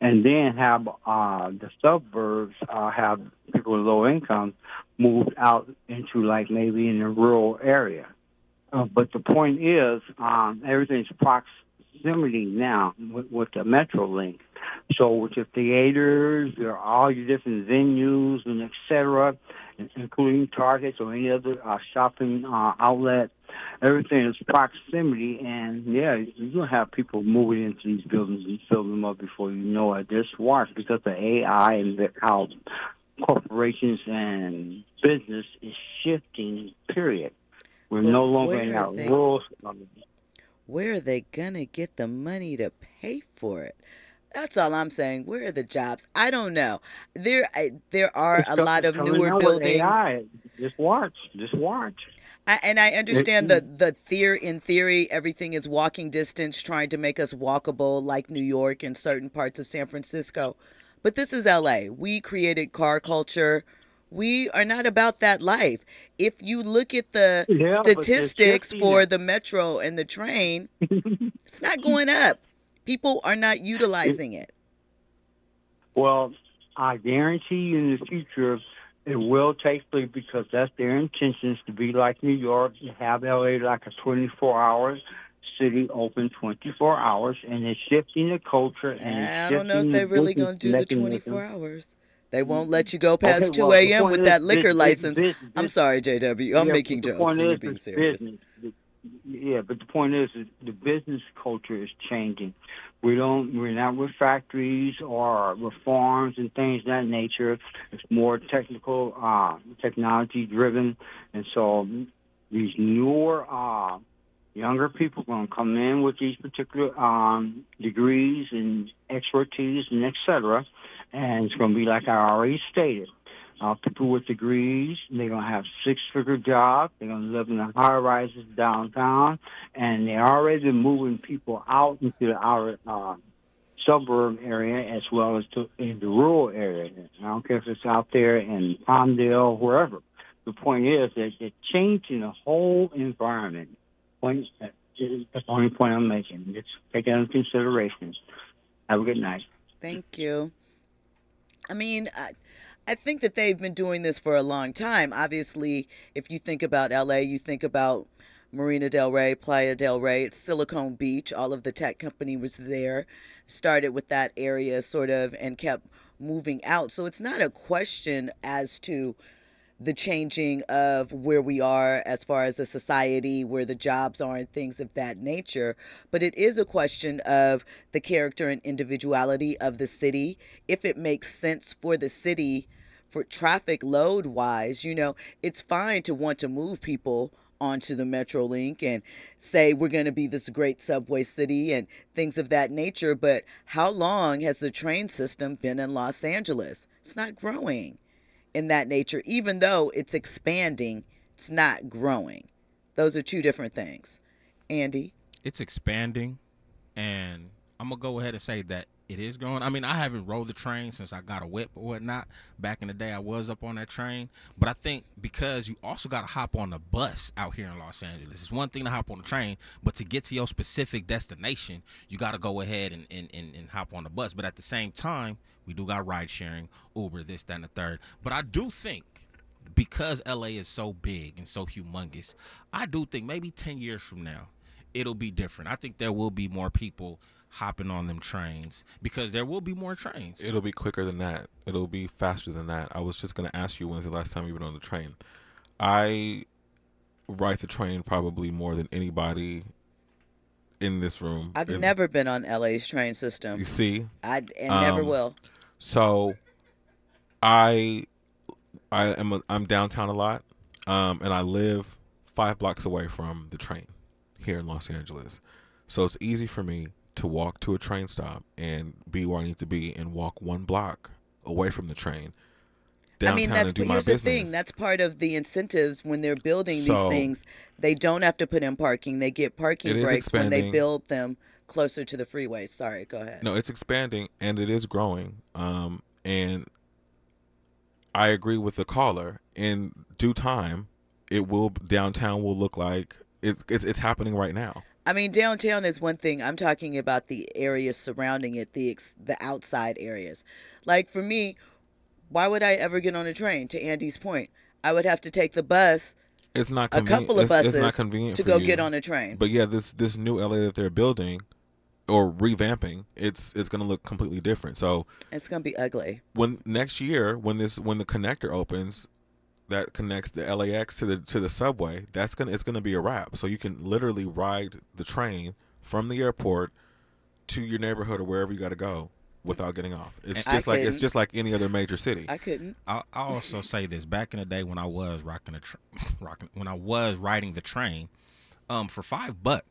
And then have the suburbs have people with low income moved out into maybe in a rural area. But the point is, everything's proximity now with the Metro Link. So with your theaters, there are all your different venues and et cetera, including Targets or any other shopping outlet. Everything is proximity, and yeah, you're going to have people moving into these buildings and fill them up before you know it. Just watch, because of AI and how corporations and business is shifting, period. We're no longer in that rural. Where are they going to get the money to pay for it? That's all I'm saying. Where are the jobs? I don't know. There are a lot of newer buildings. AI. Just watch. And I understand in theory, everything is walking distance, trying to make us walkable like New York and certain parts of San Francisco. But this is LA. We created car culture. We are not about that life. If you look at the statistics for the metro and the train, it's not going up. People are not utilizing it. Well, I guarantee you in the future it will take place, because that's their intentions, to be like New York, to have LA like a 24-hour city, open 24 hours, and it's shifting the culture. And I don't know if they're really going to do the 24 hours. They won't let you go past 2 a.m. with that liquor license. I'm sorry, JW. I'm making jokes. You're being serious. Yeah, but the point is the business culture is changing. We're not with factories or with farms and things of that nature. It's more technology driven, and so these newer younger people are going to come in with these particular degrees and expertise and et cetera, and it's going to be like I already stated. People with degrees, they're going to have 6-figure jobs. They're going to live in the high-rises downtown, and they're already moving people out into the outer suburb area as well as in the rural area. I don't care if it's out there in Palmdale, wherever. The point is that it's changing the whole environment. That's the only point I'm making. Just take that into consideration. Have a good night. Thank you. I mean, I think that they've been doing this for a long time. Obviously, if you think about LA, you think about Marina del Rey, Playa del Rey, it's Silicon Beach. All of the tech company was there. Started with that area sort of and kept moving out. So it's not a question as to the changing of where we are as far as the society, where the jobs are and things of that nature. But it is a question of the character and individuality of the city. If it makes sense for the city, for traffic load wise, it's fine to want to move people onto the Metrolink and say we're going to be this great subway city and things of that nature. But how long has the train system been in Los Angeles? It's not growing in that nature. Even though it's expanding, it's not growing. Those are two different things. Andy? It's expanding, and I'm going to go ahead and say that it is growing. I mean, I haven't rode the train since I got a whip or whatnot. Back in the day, I was up on that train. But I think because you also got to hop on the bus out here in Los Angeles. It's one thing to hop on the train, but to get to your specific destination, you got to go ahead and hop on the bus. But at the same time, we do got ride sharing, Uber, this, that, and the third. But I do think because LA is so big and so humongous, I do think maybe 10 years from now, it'll be different. I think there will be more people hopping on them trains because there will be more trains. It'll be quicker than that. It'll be faster than that. I was just going to ask you, when's the last time you were on the train? I ride the train probably more than anybody in this room. I've never been on LA's train system. You see? I never will. So I'm downtown a lot, and I live 5 blocks away from the train here in Los Angeles. So it's easy for me to walk to a train stop and be where I need to be and walk 1 block away from the train downtown and do my business. The thing. That's part of the incentives when they're building these things. They don't have to put in parking. They get parking breaks when they build them closer to the freeway. Sorry, go ahead. No, it's expanding and it is growing. And I agree with the caller. In due time, downtown will look like it's happening right now. I mean, downtown is one thing. I'm talking about the areas surrounding it, the outside areas. Like for me, why would I ever get on a train? To Andy's point, I would have to take the bus. It's not a couple of buses it's not convenient to for go you. Get on a train. But yeah, this new LA that they're building or revamping, it's going to look completely different. So it's going to be ugly. Next year, when the connector opens, that connects the LAX to the subway, it's gonna be a wrap. So you can literally ride the train from the airport to your neighborhood or wherever you got to go without getting off. It's just like any other major city. I couldn't. I'll also say this: back in the day when I was when I was riding the train, for $5,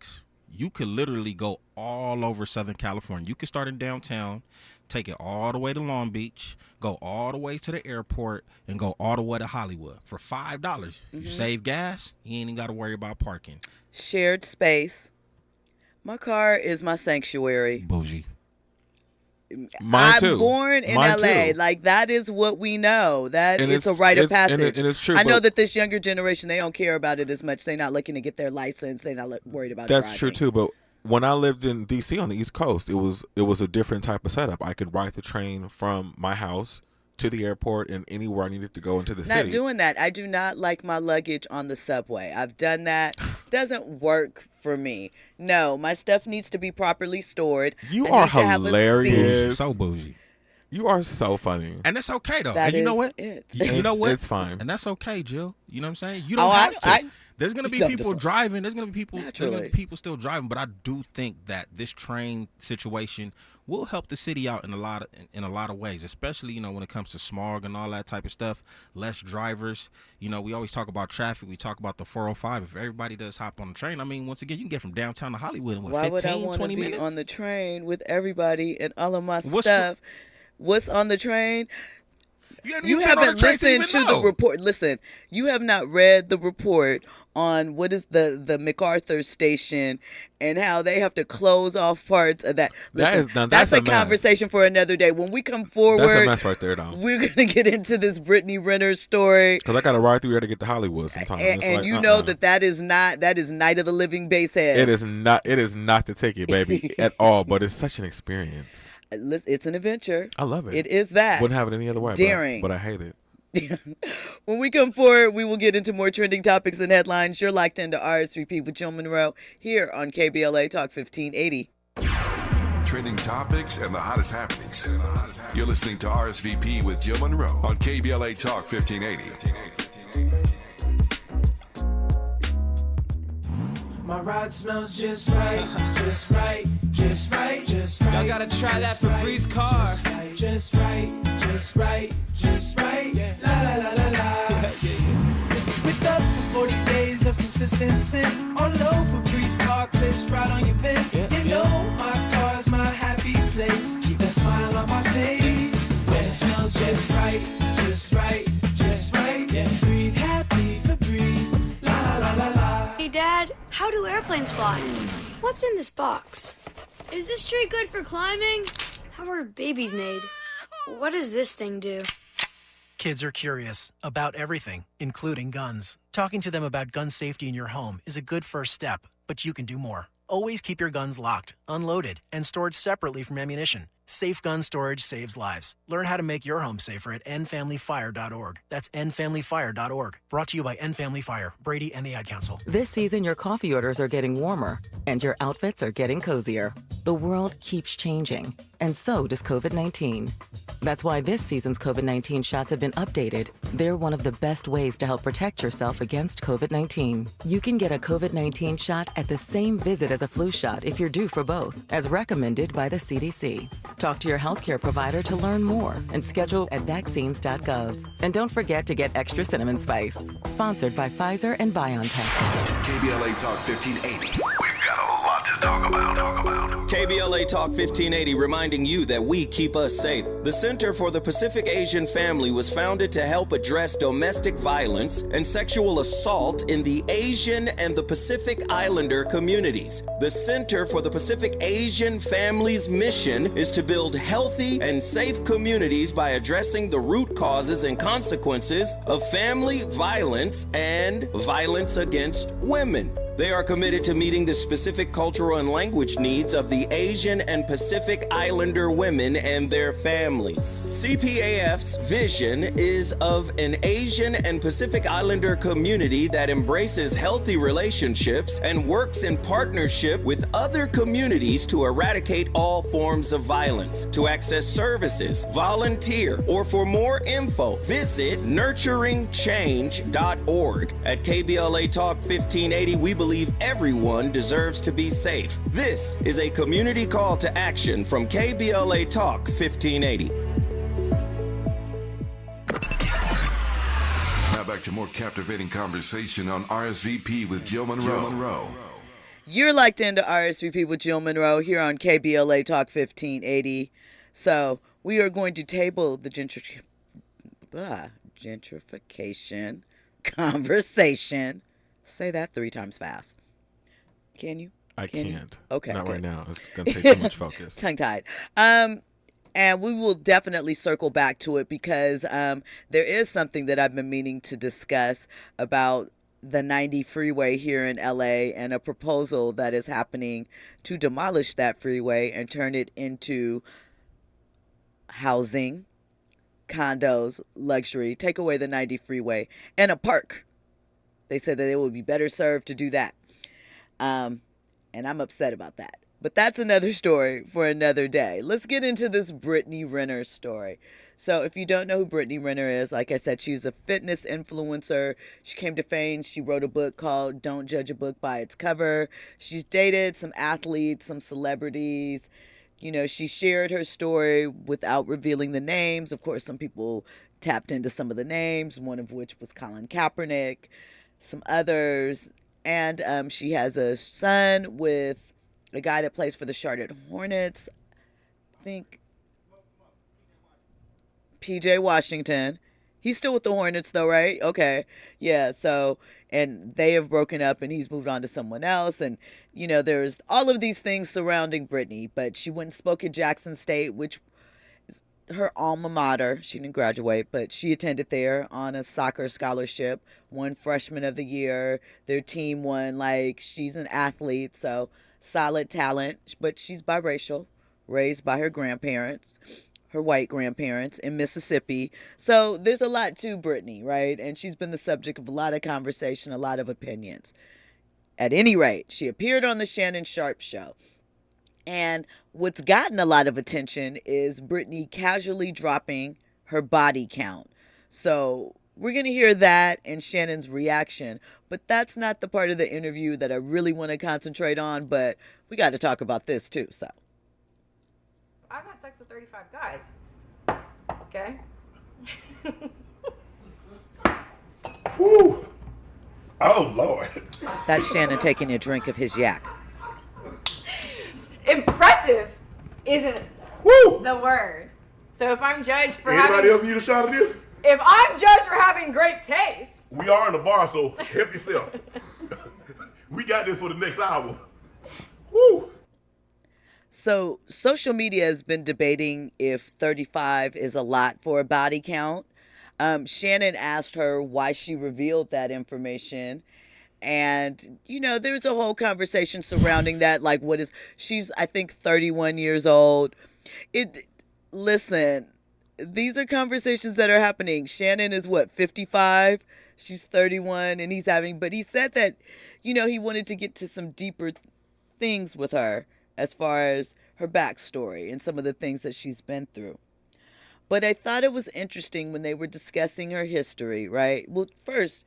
you could literally go all over Southern California. You could start in downtown, take it all the way to Long Beach, go all the way to the airport, and go all the way to Hollywood for $5. You save gas, you ain't even got to worry about parking. Shared space. My car is my sanctuary. Bougie. Mine too. I'm born in Mine LA. too. Like, that is what we know. It's a rite of passage. And it's true. I know that this younger generation, they don't care about it as much. They're not looking to get their license. They're not worried about That's driving. true too. But when I lived in D.C. on the East Coast, it was a different type of setup. I could ride the train from my house to the airport and anywhere I needed to go into the city. Not doing that. I do not like my luggage on the subway. I've done that. Doesn't work for me. No, my stuff needs to be properly stored. You are hilarious. So bougie. You are so funny. And it's okay though. That and you know what? You know what? It's fine. And that's okay, Jill. You know what I'm saying? You don't have to. There's gonna be people driving. There's gonna be people still driving. But I do think that this train situation will help the city out in a lot of ways, especially when it comes to smog and all that type of stuff. Less drivers. We always talk about traffic. We talk about the 405. If everybody does hop on the train, I mean, once again, you can get from downtown to Hollywood in 15, 20 minutes. Why would I want to be on the train with everybody and all of my stuff? What's on the train? You haven't listened to the report. Listen, you have not read the report on what is the MacArthur station and how they have to close off parts of that. Listen, that's a mess. conversation for another day. When we come forward, That's a mess right there, though. We're gonna get into this Brittany Renner story. Because I got to ride through there to get to Hollywood sometimes. And you know that is Night of the Living Basehead. It is not the ticket, baby, at all. But it's such an experience. It's an adventure. I love it. It is that. Wouldn't have it any other way. Daring. But I hate it. When we come forward, we will get into more trending topics and headlines. You're locked into RSVP with Jill Munroe here on KBLA Talk 1580. Trending topics and the hottest happenings. You're listening to RSVP with Jill Munroe on KBLA Talk 1580. My ride smells just right, just right, just right, just right. Y'all gotta try that Febreze car. Just right, just right, just right. La la la la la. With up to 40 days of consistency on low Febreze car clips right on your vent. You know my car's my happy place. Keep that smile on my face when it smells just right, just right, just right. Breathe happy Febreze. La la la la la. Hey Dad, how do airplanes fly? What's in this box? Is this tree good for climbing? How are babies made? What does this thing do? Kids are curious about everything, including guns. Talking to them about gun safety in your home is a good first step, but you can do more. Always keep your guns locked, unloaded, and stored separately from ammunition. Safe gun storage saves lives. Learn how to make your home safer at endfamilyfire.org. That's endfamilyfire.org. Brought to you by End Family Fire, Brady, and the Ad Council. This season, your coffee orders are getting warmer, and your outfits are getting cozier. The world keeps changing, and so does COVID-19. That's why this season's COVID-19 shots have been updated. They're one of the best ways to help protect yourself against COVID-19. You can get a COVID-19 shot at the same visit as a flu shot if you're due for both, as recommended by the CDC. Talk to your healthcare provider to learn more and schedule at vaccines.gov. And don't forget to get extra cinnamon spice. Sponsored by Pfizer and BioNTech. KBLA Talk 1580. We've got a lot to talk about. KBLA Talk 1580 reminding you that we keep us safe. The Center for the Pacific Asian Family was founded to help address domestic violence and sexual assault in the Asian and the Pacific Islander communities. The Center for the Pacific Asian Family's mission is to build healthy and safe communities by addressing the root causes and consequences of family violence and violence against women. They are committed to meeting the specific cultural and language needs of the Asian and Pacific Islander women and their families. CPAF's vision is of an Asian and Pacific Islander community that embraces healthy relationships and works in partnership with other communities to eradicate all forms of violence. To access services, volunteer, or for more info, visit nurturingchange.org. At KBLA Talk 1580, we believe everyone deserves to be safe. This is a community call to action from KBLA Talk 1580. Now back to more captivating conversation on RSVP with Jill Munroe. You're locked into RSVP with Jill Munroe here on KBLA Talk 1580. So we are going to table the gentrification conversation. Say that 3 times fast. Can you? I can't. Okay. Not good. right now. It's going to take too much focus. Tongue-tied. And we will definitely circle back to it because there is something that I've been meaning to discuss about the 90 freeway here in LA and a proposal that is happening to demolish that freeway and turn it into housing, condos, luxury, take away the 90 freeway, and a park. They said that they would be better served to do that. And I'm upset about that. But that's another story for another day. Let's get into this Brittany Renner story. So if you don't know who Brittany Renner is, like I said, she's a fitness influencer. She came to fame. She wrote a book called Don't Judge a Book by Its Cover. She's dated some athletes, some celebrities. You know, she shared her story without revealing the names. Of course, some people tapped into some of the names, one of which was Colin Kaepernick, some others. And she has a son with a guy that plays for the Charlotte Hornets. I think PJ Washington. He's still with the Hornets though, right? Okay. Yeah, so and they have broken up and he's moved on to someone else, and there's all of these things surrounding Brittany, but she went and spoke at Jackson State, which is her alma mater. She didn't graduate, but she attended there on a soccer scholarship, won freshman of the year. Their team won. Like, she's an athlete, so solid talent, but she's biracial, raised by her grandparents, her white grandparents in Mississippi. So there's a lot to Brittany, right? And she's been the subject of a lot of conversation, a lot of opinions. At any rate, she appeared on the Shannon Sharpe show. And what's gotten a lot of attention is Brittany casually dropping her body count. So we're going to hear that and Shannon's reaction. But that's not the part of the interview that I really want to concentrate on. But we got to talk about this too, so. I've had sex with 35 guys. Okay? Whew. Oh, Lord. That's Shannon taking a drink of his yak. Impressive isn't the word. So if I'm judged for Anybody else need a shot of this? If I'm judged for having great taste. We are in the bar, so help yourself. We got this for the next hour. Woo. So social media has been debating if 35 is a lot for a body count. Shannon asked her why she revealed that information. And, there's a whole conversation surrounding that. Like, she's, I think, 31 years old. Listen, these are conversations that are happening. Shannon is 55? She's 31 and but he said that, he wanted to get to some deeper things with her as far as her backstory and some of the things that she's been through. But I thought it was interesting when they were discussing her history, right? Well, first,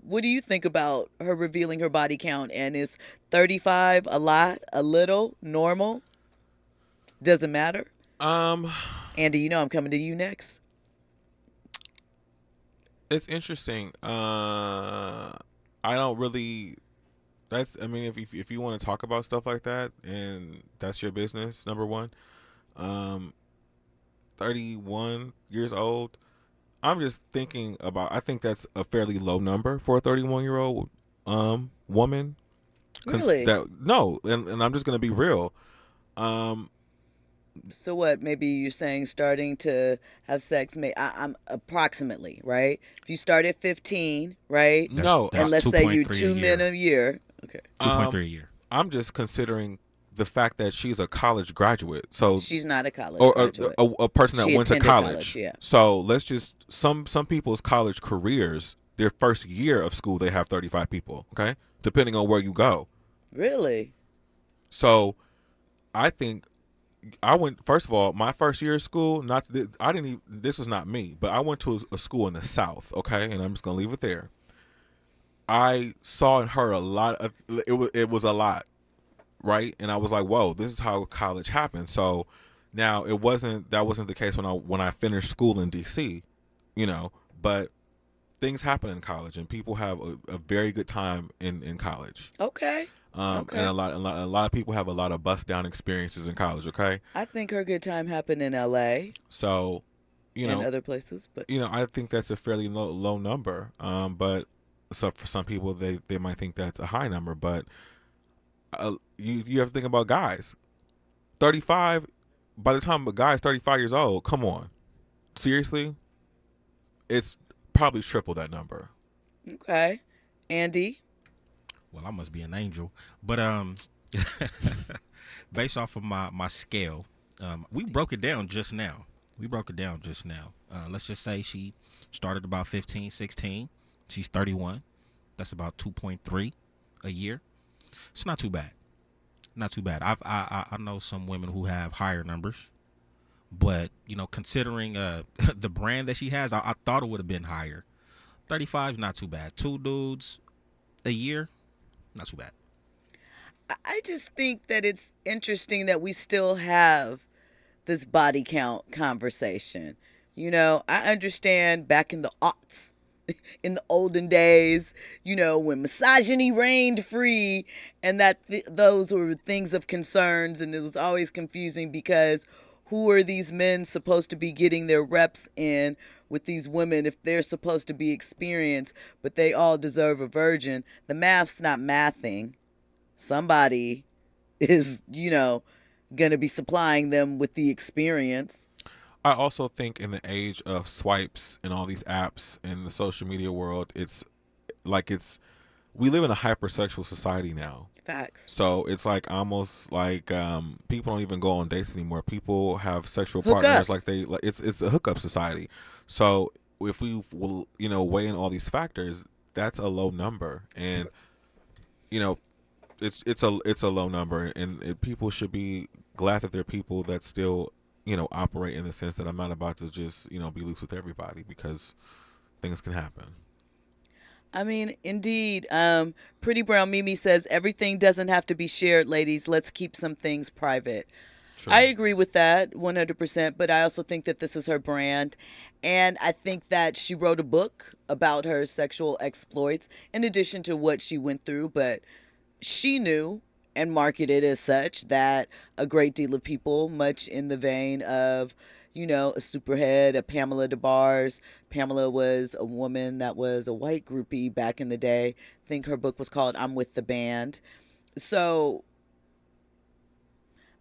what do you think about her revealing her body count? And is 35 a lot, a little, normal? Doesn't matter? Andy, I'm coming to you next. It's interesting. I don't really... if you want to talk about stuff like that, and that's your business, number one. 31 years old. I'm just thinking about, I think that's a fairly low number for a 31-year-old woman. Really? No, and I'm just going to be real. So what, maybe you're saying starting to have sex, I'm approximately, right? If you start at 15, right? No. And let's say you're 2 men a year. Okay. 2.3 a year. I'm just considering the fact that she's a college graduate. So she's not a college graduate. Or a person that went to college. Yeah. So let's just, some people's college careers, their first year of school, they have 35 people, okay? Depending on where you go. Really? So I think first of all, my first year of school, this was not me, but I went to a school in the South, okay? And I'm just going to leave it there. I saw in her a lot of, it was a lot, right? And I was like, whoa, this is how college happens. So now that wasn't the case when I finished school in DC, but things happen in college and people have a very good time in college. Okay. And a lot of people have a lot of bust down experiences in college. Okay. I think her good time happened in LA. So, and other places, but I think that's a fairly low number. But so for some people, they might think that's a high number. But you have to think about guys. 35. By the time a guy's 35 years old, come on, seriously, it's probably triple that number. Okay, Andy. Well, I must be an angel, but based off of my scale, we broke it down just now. Let's just say she started about 15, 16. She's 31. That's about 2.3 a year. It's not too bad. I know some women who have higher numbers, but considering the brand that she has, I thought it would have been higher. 35 is not too bad. 2 dudes a year. Not too bad. I just think that it's interesting that we still have this body count conversation. I understand back in the aughts, in the olden days, when misogyny reigned free and that those were things of concerns, and it was always confusing because who are these men supposed to be getting their reps in with these women if they're supposed to be experienced, but they all deserve a virgin? The math's not mathing. Somebody is, going to be supplying them with the experience. I also think in the age of swipes and all these apps in the social media world, we live in a hypersexual society now. Facts. So it's like almost like people don't even go on dates anymore. People have sexual partners it's a hookup society. So if we will, weigh in all these factors, that's a low number, and it's a low number, and people should be glad that there are people that still operate in the sense that I'm not about to just be loose with everybody, because things can happen. I mean, indeed. Pretty Brown Mimi says everything doesn't have to be shared, ladies. Let's keep some things private. Sure. I agree with that 100%, but I also think that this is her brand. And I think that she wrote a book about her sexual exploits in addition to what she went through, but she knew and marketed as such that a great deal of people, much in the vein of, a Superhead, a Pamela DeBars. Pamela was a woman that was a white groupie back in the day. I think her book was called I'm With the Band. So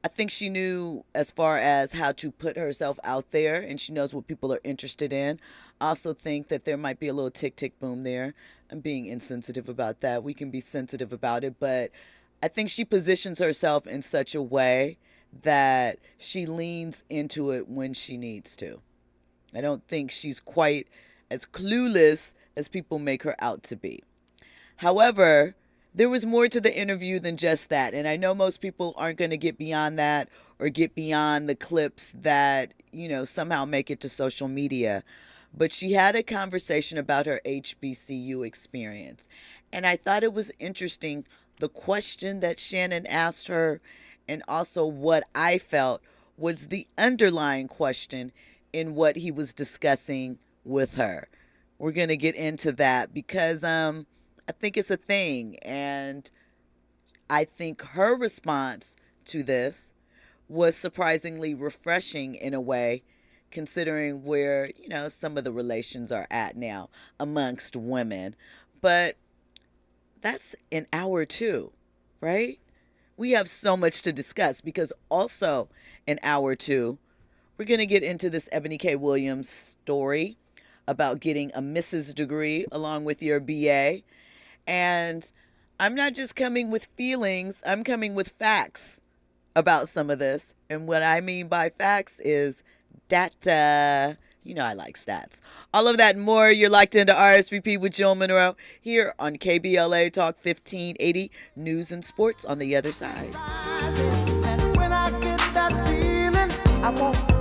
I think she knew as far as how to put herself out there, and she knows what people are interested in. I also think that there might be a little tick boom there. I'm being insensitive about that. We can be sensitive about it, but I think she positions herself in such a way that she leans into it when she needs to. I don't think she's quite as clueless as people make her out to be. However, there was more to the interview than just that. And I know most people aren't going to get beyond that or get beyond the clips that, somehow make it to social media. But she had a conversation about her HBCU experience. And I thought it was interesting, the question that Shannon asked her, and also what I felt was the underlying question in what he was discussing with her. We're going to get into that because I think it's a thing. And I think her response to this was surprisingly refreshing in a way, considering where, some of the relations are at now amongst women. But that's in hour 2, right? We have so much to discuss because also in hour 2, we're going to get into this Ebony K. Williams story about getting a Mrs. degree along with your BA. And I'm not just coming with feelings, I'm coming with facts about some of this. And what I mean by facts is data. I like stats. All of that and more. You're locked into RSVP with Jill Munroe here on KBLA Talk 1580, News and Sports on the other side. And when I get that feeling, I won't